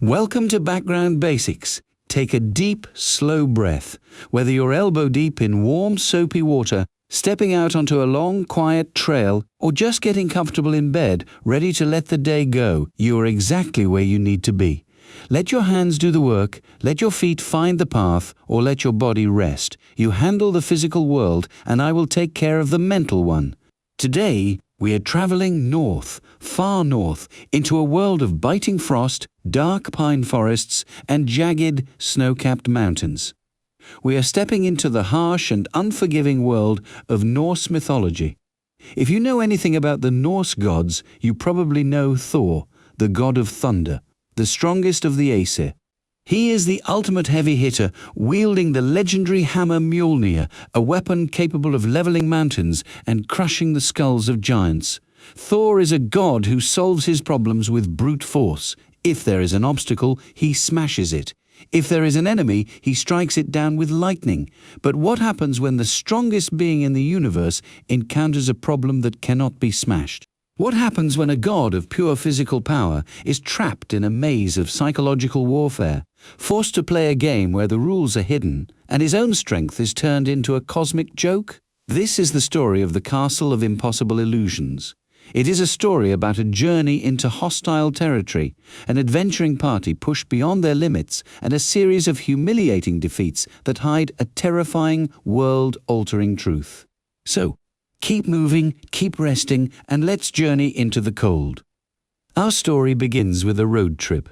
Welcome to Background Basics. Take a deep, slow breath. Whether you're elbow deep in warm, soapy water, stepping out onto a long, quiet trail, or just getting comfortable in bed, ready to let the day go, you are exactly where you need to be. Let your hands do the work, let your feet find the path, or let your body rest. You handle the physical world, and I will take care of the mental one. Today, we are traveling north, far north, into a world of biting frost, dark pine forests, and jagged, snow-capped mountains. We are stepping into the harsh and unforgiving world of Norse mythology. If you know anything about the Norse gods, you probably know Thor, the god of thunder, the strongest of the Aesir. He is the ultimate heavy hitter, wielding the legendary hammer Mjolnir, a weapon capable of leveling mountains and crushing the skulls of giants. Thor is a god who solves his problems with brute force. If there is an obstacle, he smashes it. If there is an enemy, he strikes it down with lightning. But what happens when the strongest being in the universe encounters a problem that cannot be smashed? What happens when a god of pure physical power is trapped in a maze of psychological warfare, forced to play a game where the rules are hidden, and his own strength is turned into a cosmic joke? This is the story of the Castle of Impossible Illusions. It is a story about a journey into hostile territory, an adventuring party pushed beyond their limits, and a series of humiliating defeats that hide a terrifying, world-altering truth. So, keep moving, keep resting, and let's journey into the cold. Our story begins with a road trip.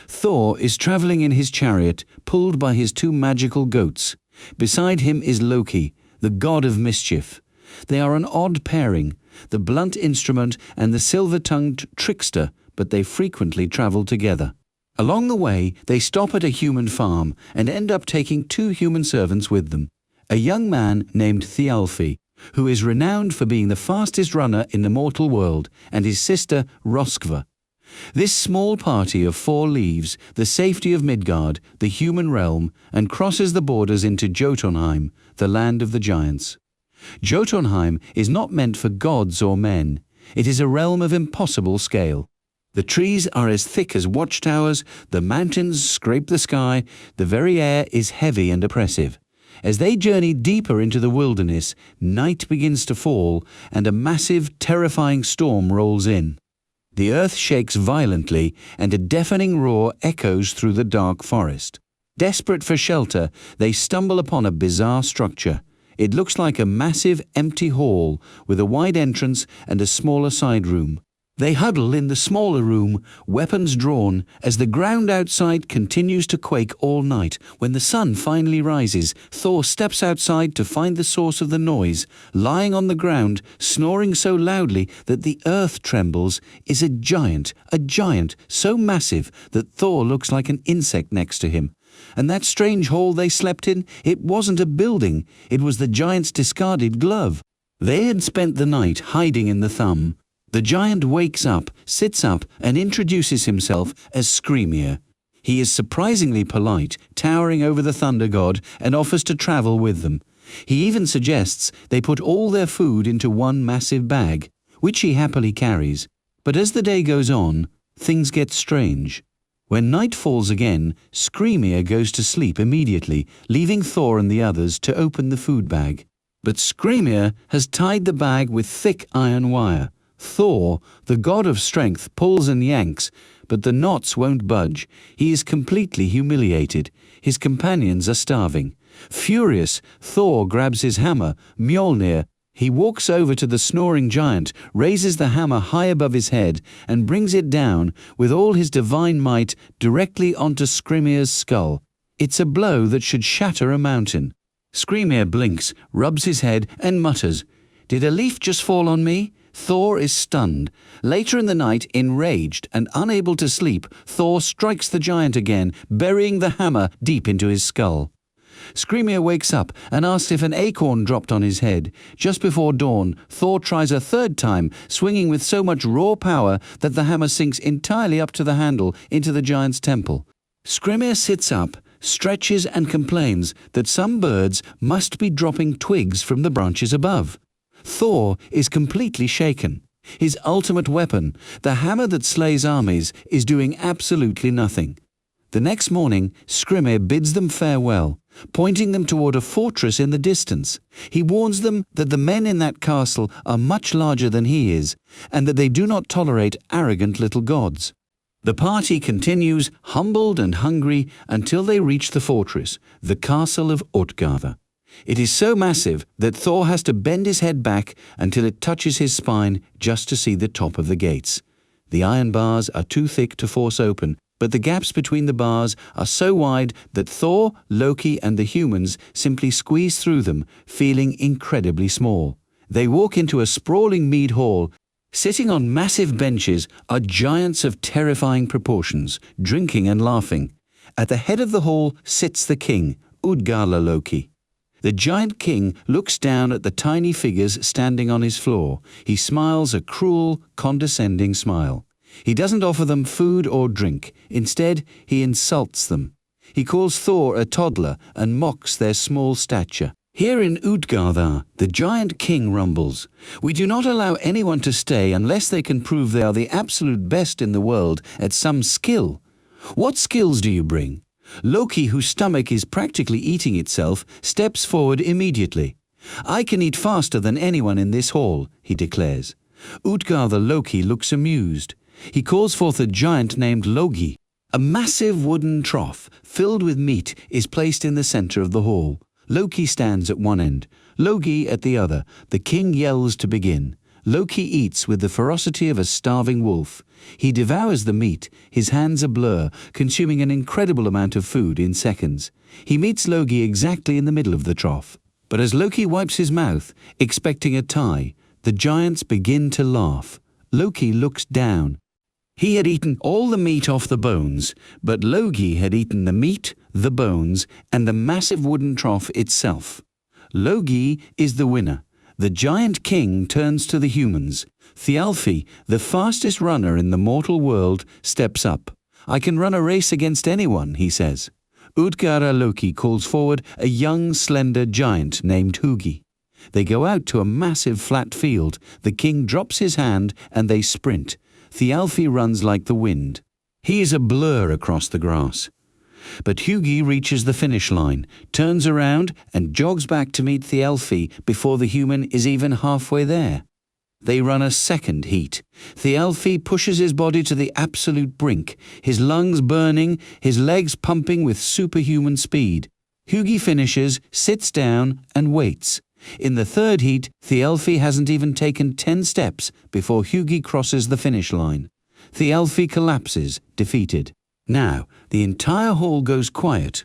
Thor is traveling in his chariot, pulled by his two magical goats. Beside him is Loki, the god of mischief. They are an odd pairing, the blunt instrument and the silver-tongued trickster, but they frequently travel together. Along the way, they stop at a human farm and end up taking two human servants with them. A young man named Thialfi, who is renowned for being the fastest runner in the mortal world, and his sister Roskva. This small party of four leaves the safety of Midgard, the human realm, and crosses the borders into Jotunheim, the land of the giants. Jotunheim is not meant for gods or men. It is a realm of impossible scale. The trees are as thick as watchtowers, the mountains scrape the sky, the very air is heavy and oppressive. As they journey deeper into the wilderness, night begins to fall, and a massive, terrifying storm rolls in. The earth shakes violently, and a deafening roar echoes through the dark forest. Desperate for shelter, they stumble upon a bizarre structure. It looks like a massive, empty hall with a wide entrance and a smaller side room. They huddle in the smaller room, weapons drawn, as the ground outside continues to quake all night. When the sun finally rises, Thor steps outside to find the source of the noise. Lying on the ground, snoring so loudly that the earth trembles, is a giant so massive that Thor looks like an insect next to him. And that strange hall they slept in, it wasn't a building, it was the giant's discarded glove. They had spent the night hiding in the thumb. The giant wakes up, sits up, and introduces himself as Skrymir. He is surprisingly polite, towering over the thunder god, and offers to travel with them. He even suggests they put all their food into one massive bag, which he happily carries. But as the day goes on, things get strange. When night falls again, Skrymir goes to sleep immediately, leaving Thor and the others to open the food bag. But Skrymir has tied the bag with thick iron wire. Thor, the god of strength, pulls and yanks, but the knots won't budge. He is completely humiliated. His companions are starving. Furious, Thor grabs his hammer, Mjolnir. He walks over to the snoring giant, raises the hammer high above his head, and brings it down with all his divine might directly onto Skrymir's skull. It's a blow that should shatter a mountain. Skrymir blinks, rubs his head, and mutters, "Did a leaf just fall on me?" Thor is stunned. Later in the night, enraged and unable to sleep, Thor strikes the giant again, burying the hammer deep into his skull. Skrymir wakes up and asks if an acorn dropped on his head. Just before dawn, Thor tries a third time, swinging with so much raw power that the hammer sinks entirely up to the handle into the giant's temple. Skrymir sits up, stretches and complains that some birds must be dropping twigs from the branches above. Thor is completely shaken. His ultimate weapon, the hammer that slays armies, is doing absolutely nothing. The next morning, Skrymir bids them farewell, pointing them toward a fortress in the distance. He warns them that the men in that castle are much larger than he is, and that they do not tolerate arrogant little gods. The party continues, humbled and hungry, until they reach the fortress, the castle of Útgarða. It is so massive that Thor has to bend his head back until it touches his spine just to see the top of the gates. The iron bars are too thick to force open, but the gaps between the bars are so wide that Thor, Loki and the humans simply squeeze through them, feeling incredibly small. They walk into a sprawling mead hall. Sitting on massive benches are giants of terrifying proportions, drinking and laughing. At the head of the hall sits the king, Útgarða-Loki. The giant king looks down at the tiny figures standing on his floor. He smiles a cruel, condescending smile. He doesn't offer them food or drink. Instead, he insults them. He calls Thor a toddler and mocks their small stature. Here in Útgarða, the giant king rumbles. We do not allow anyone to stay unless they can prove they are the absolute best in the world at some skill. What skills do you bring? Loki, whose stomach is practically eating itself, steps forward immediately. I can eat faster than anyone in this hall, he declares. Útgarða-Loki looks amused. He calls forth a giant named Logi. A massive wooden trough filled with meat is placed in the center of the hall. Loki stands at one end, Logi at the other. The king yells to begin. Loki eats with the ferocity of a starving wolf. He devours the meat, his hands a blur, consuming an incredible amount of food in seconds. He meets Loki exactly in the middle of the trough. But as Loki wipes his mouth, expecting a tie, the giants begin to laugh. Loki looks down. He had eaten all the meat off the bones, but Loki had eaten the meat, the bones, and the massive wooden trough itself. Loki is the winner. The giant king turns to the humans. Thialfi, the fastest runner in the mortal world, steps up. I can run a race against anyone, he says. Útgarða-Loki calls forward a young, slender giant named Hugi. They go out to a massive flat field. The king drops his hand and they sprint. Thialfi runs like the wind. He is a blur across the grass. But Hugi reaches the finish line, turns around and jogs back to meet Thialfi before the human is even halfway there. They run a second heat. Thialfi pushes his body to the absolute brink, his lungs burning, his legs pumping with superhuman speed. Hugi finishes, sits down and waits. In the third heat, Thialfi hasn't even taken 10 steps before Hugi crosses the finish line. Thialfi collapses, defeated. Now, the entire hall goes quiet.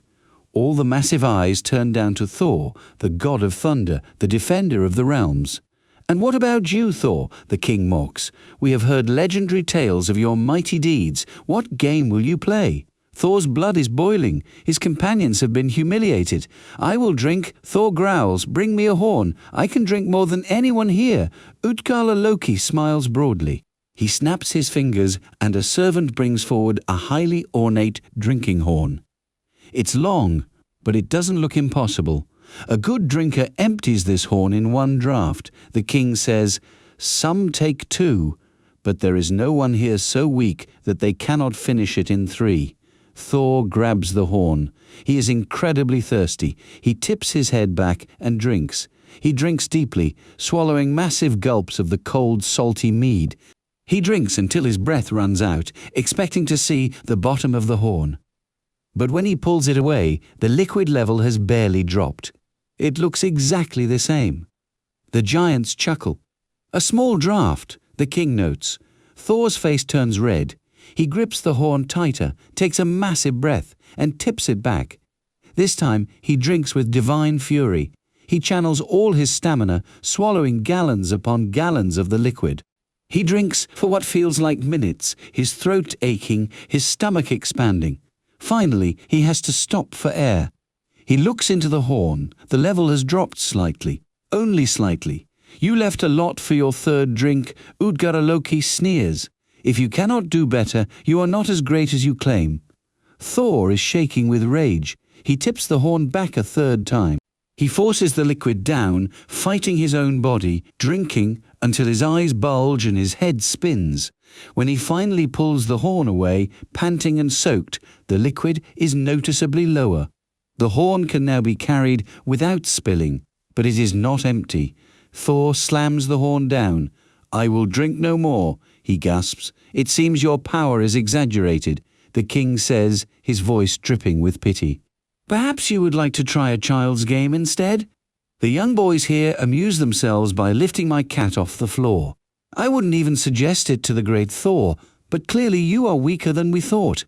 All the massive eyes turn down to Thor, the god of thunder, the defender of the realms. And what about you, Thor? The king mocks. We have heard legendary tales of your mighty deeds. What game will you play? Thor's blood is boiling. His companions have been humiliated. I will drink. Thor growls. Bring me a horn. I can drink more than anyone here. Útgarða-Loki smiles broadly. He snaps his fingers and a servant brings forward a highly ornate drinking horn. It's long, but it doesn't look impossible. A good drinker empties this horn in one draught. The king says, "Some take two, but there is no one here so weak that they cannot finish it in 3. Thor grabs the horn. He is incredibly thirsty. He tips his head back and drinks. He drinks deeply, swallowing massive gulps of the cold, salty mead. He drinks until his breath runs out, expecting to see the bottom of the horn. But when he pulls it away, the liquid level has barely dropped. It looks exactly the same. The giants chuckle. A small draught, the king notes. Thor's face turns red. He grips the horn tighter, takes a massive breath, and tips it back. This time he drinks with divine fury. He channels all his stamina, swallowing gallons upon gallons of the liquid. He drinks for what feels like minutes, his throat aching, his stomach expanding. Finally, he has to stop for air. He looks into the horn. The level has dropped slightly, only slightly. You left a lot for your third drink. Útgarða-Loki sneers. If you cannot do better, you are not as great as you claim. Thor is shaking with rage. He tips the horn back a third time. He forces the liquid down, fighting his own body, drinking until his eyes bulge and his head spins. When he finally pulls the horn away, panting and soaked, the liquid is noticeably lower. The horn can now be carried without spilling, but it is not empty. Thor slams the horn down. "I will drink no more," he gasps. "It seems your power is exaggerated," the king says, his voice dripping with pity. "Perhaps you would like to try a child's game instead? The young boys here amuse themselves by lifting my cat off the floor. I wouldn't even suggest it to the great Thor, but clearly you are weaker than we thought."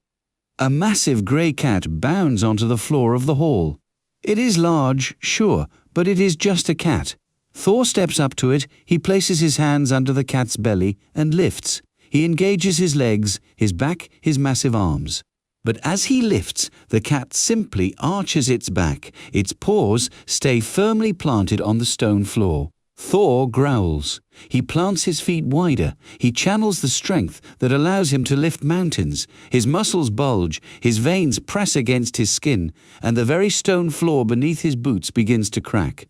A massive grey cat bounds onto the floor of the hall. It is large, sure, but it is just a cat. Thor steps up to it, he places his hands under the cat's belly and lifts. He engages his legs, his back, his massive arms. But as he lifts, the cat simply arches its back. Its paws stay firmly planted on the stone floor. Thor growls. He plants his feet wider. He channels the strength that allows him to lift mountains. His muscles bulge, his veins press against his skin, and the very stone floor beneath his boots begins to crack.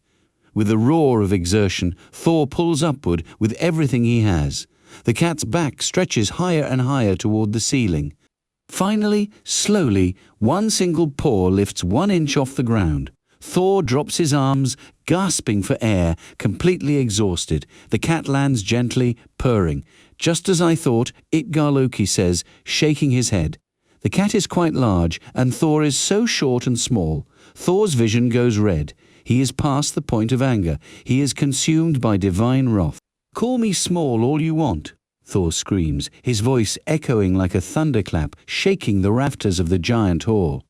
With a roar of exertion, Thor pulls upward with everything he has. The cat's back stretches higher and higher toward the ceiling. Finally, slowly, one single paw lifts 1 inch off the ground. Thor drops his arms, gasping for air, completely exhausted. The cat lands gently, purring. "Just as I thought," Útgarða-Loki says, shaking his head. The cat is quite large, and Thor is so short and small. Thor's vision goes red. He is past the point of anger. He is consumed by divine wrath. "Call me small all you want," Thor screams, his voice echoing like a thunderclap, shaking the rafters of the giant hall.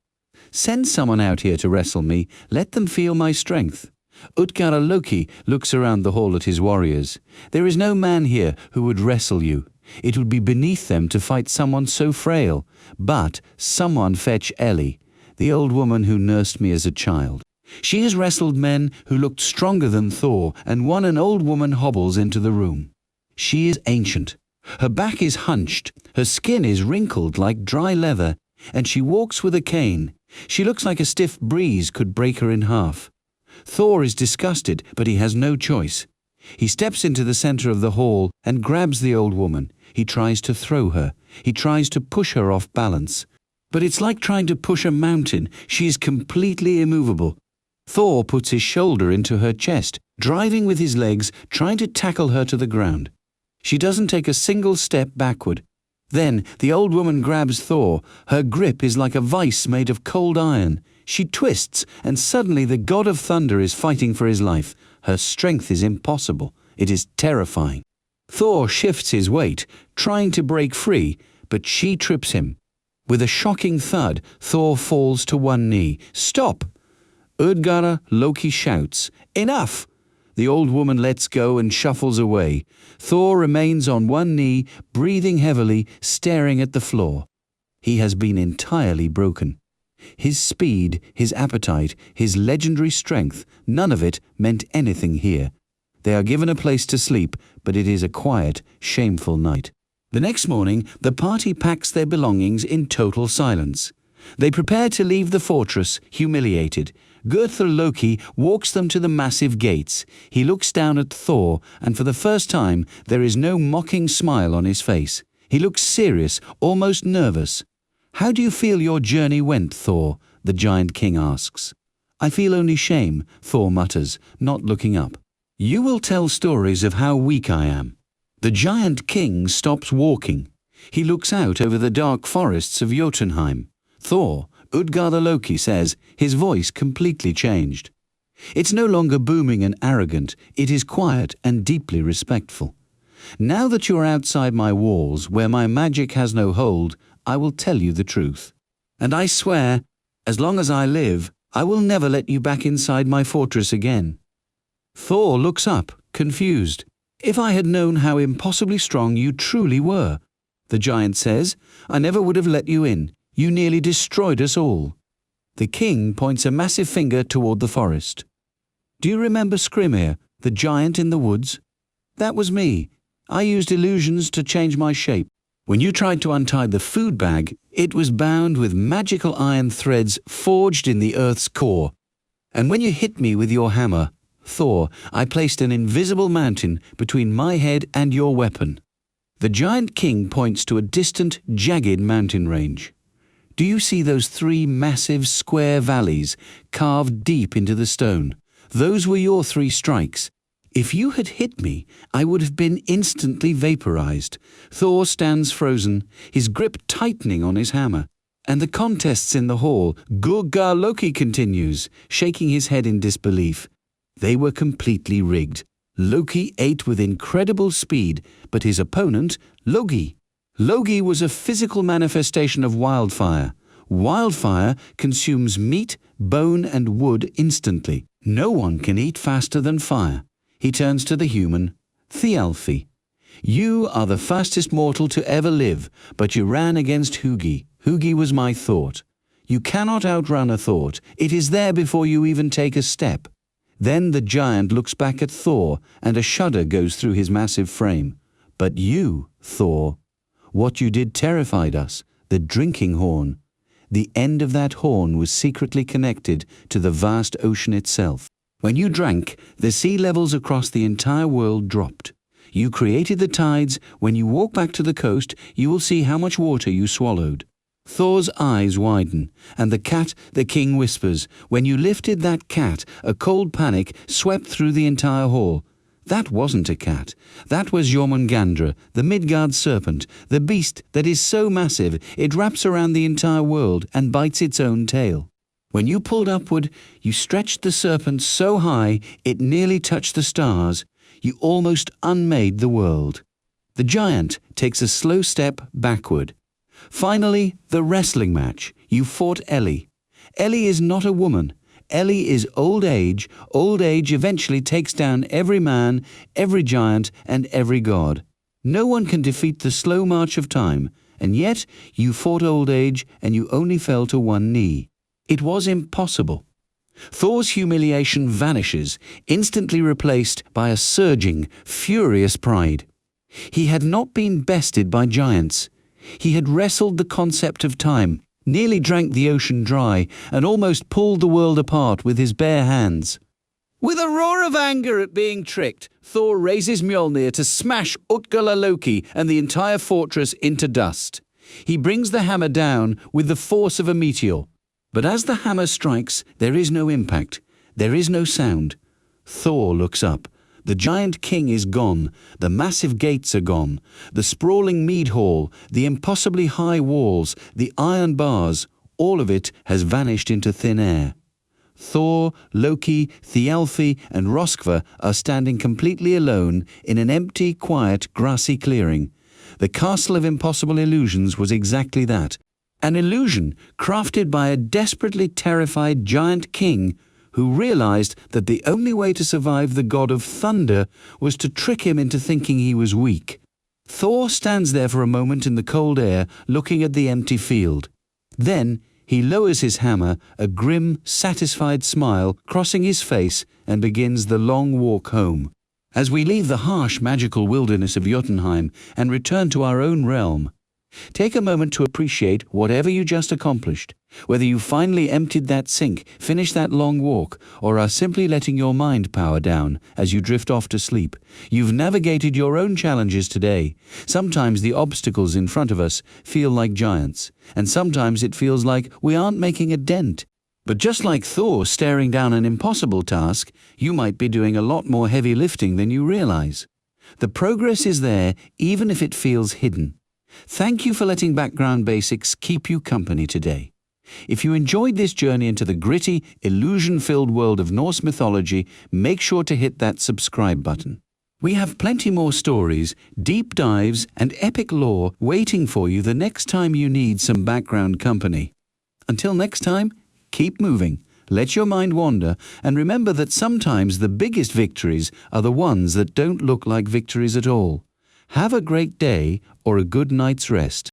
"Send someone out here to wrestle me. Let them feel my strength." Útgarða-Loki looks around the hall at his warriors. "There is no man here who would wrestle you. It would be beneath them to fight someone so frail. But someone fetch Ellie, the old woman who nursed me as a child. She has wrestled men who looked stronger than Thor, and one an old woman hobbles into the room. She is ancient. Her back is hunched, her skin is wrinkled like dry leather, and she walks with a cane. She looks like a stiff breeze could break her in half." Thor is disgusted, but he has no choice. He steps into the center of the hall and grabs the old woman. He tries to throw her. He tries to push her off balance. But it's like trying to push a mountain. She is completely immovable. Thor puts his shoulder into her chest, driving with his legs, trying to tackle her to the ground. She doesn't take a single step backward. Then the old woman grabs Thor. Her grip is like a vice made of cold iron. She twists, and suddenly the god of thunder is fighting for his life. Her strength is impossible. It is terrifying. Thor shifts his weight, trying to break free, but she trips him. With a shocking thud, Thor falls to one knee. "Stop!" Útgarða-Loki shouts, "Enough!" The old woman lets go and shuffles away. Thor remains on one knee, breathing heavily, staring at the floor. He has been entirely broken. His speed, his appetite, his legendary strength, none of it meant anything here. They are given a place to sleep, but it is a quiet, shameful night. The next morning, the party packs their belongings in total silence. They prepare to leave the fortress, humiliated. Útgarða-Loki walks them to the massive gates. He looks down at Thor, and for the first time there is no mocking smile on his face. He looks serious, almost nervous. "How do you feel your journey went, Thor?" the giant king asks. "I feel only shame," Thor mutters, not looking up. "You will tell stories of how weak I am." The giant king stops walking. He looks out over the dark forests of Jotunheim. "Thor," Útgarða-Loki says, his voice completely changed. It's no longer booming and arrogant, it is quiet and deeply respectful. "Now that you are outside my walls, where my magic has no hold, I will tell you the truth. And I swear, as long as I live, I will never let you back inside my fortress again." Thor looks up, confused. "If I had known how impossibly strong you truly were," the giant says, "I never would have let you in. You nearly destroyed us all." The king points a massive finger toward the forest. "Do you remember Skrymir, the giant in the woods? That was me. I used illusions to change my shape. When you tried to untie the food bag, it was bound with magical iron threads forged in the earth's core. And when you hit me with your hammer, Thor, I placed an invisible mountain between my head and your weapon." The giant king points to a distant, jagged mountain range. Do you see those three massive square valleys carved deep into the stone? Those were your three strikes. If you had hit me, I would have been instantly vaporized. Thor stands frozen, his grip tightening on his hammer. And the contests in the hall, Útgarða-Loki continues, shaking his head in disbelief. They were completely rigged. Loki ate with incredible speed, but his opponent, Logi. Logi was a physical manifestation of wildfire. Wildfire consumes meat, bone and wood instantly. No one can eat faster than fire. He turns to the human, Thialfi. You are the fastest mortal to ever live, but you ran against Hugi. Hugi was my thought. You cannot outrun a thought. It is there before you even take a step. Then the giant looks back at Thor, and a shudder goes through his massive frame. But you, Thor, what you did terrified us, the drinking horn. The end of that horn was secretly connected to the vast ocean itself. When you drank, the sea levels across the entire world dropped. You created the tides. When you walk back to the coast, you will see how much water you swallowed. Thor's eyes widen, and the king whispers. When you lifted that cat, a cold panic swept through the entire hall. That wasn't a cat. That was Jormungandr, the Midgard serpent, the beast that is so massive it wraps around the entire world and bites its own tail. When you pulled upward, you stretched the serpent so high it nearly touched the stars. You almost unmade the world. The giant takes a slow step backward. Finally, the wrestling match. You fought Ellie. Ellie is not a woman. Ellie is old age. Old age eventually takes down every man, every giant, and every god. No one can defeat the slow march of time, and yet you fought old age and you only fell to one knee. It was impossible. Thor's humiliation vanishes, instantly replaced by a surging, furious pride. He had not been bested by giants. He had wrestled the concept of time, nearly drank the ocean dry, and almost pulled the world apart with his bare hands. With a roar of anger at being tricked, Thor raises Mjolnir to smash Útgarða-Loki and the entire fortress into dust. He brings the hammer down with the force of a meteor. But as the hammer strikes, there is no impact. There is no sound. Thor looks up. The giant king is gone. The massive gates are gone. The sprawling mead hall, the impossibly high walls, the iron bars, all of it has vanished into thin air. Thor, Loki, Thialfi, and Röskva are standing completely alone in an empty, quiet, grassy clearing. The castle of impossible illusions was exactly that. An illusion crafted by a desperately terrified giant king who realized that the only way to survive the god of thunder was to trick him into thinking he was weak. Thor stands there for a moment in the cold air, looking at the empty field. Then he lowers his hammer, a grim, satisfied smile crossing his face, and begins the long walk home. As we leave the harsh, magical wilderness of Jotunheim and return to our own realm, take a moment to appreciate whatever you just accomplished, whether you finally emptied that sink, finished that long walk, or are simply letting your mind power down as you drift off to sleep. You've navigated your own challenges today. Sometimes the obstacles in front of us feel like giants, and sometimes it feels like we aren't making a dent. But just like Thor staring down an impossible task, you might be doing a lot more heavy lifting than you realize. The progress is there, even if it feels hidden. Thank you for letting Background Basics keep you company today. If you enjoyed this journey into the gritty, illusion-filled world of Norse mythology, make sure to hit that subscribe button. We have plenty more stories, deep dives, and epic lore waiting for you the next time you need some background company. Until next time, keep moving, let your mind wander, and remember that sometimes the biggest victories are the ones that don't look like victories at all. Have a great day or a good night's rest.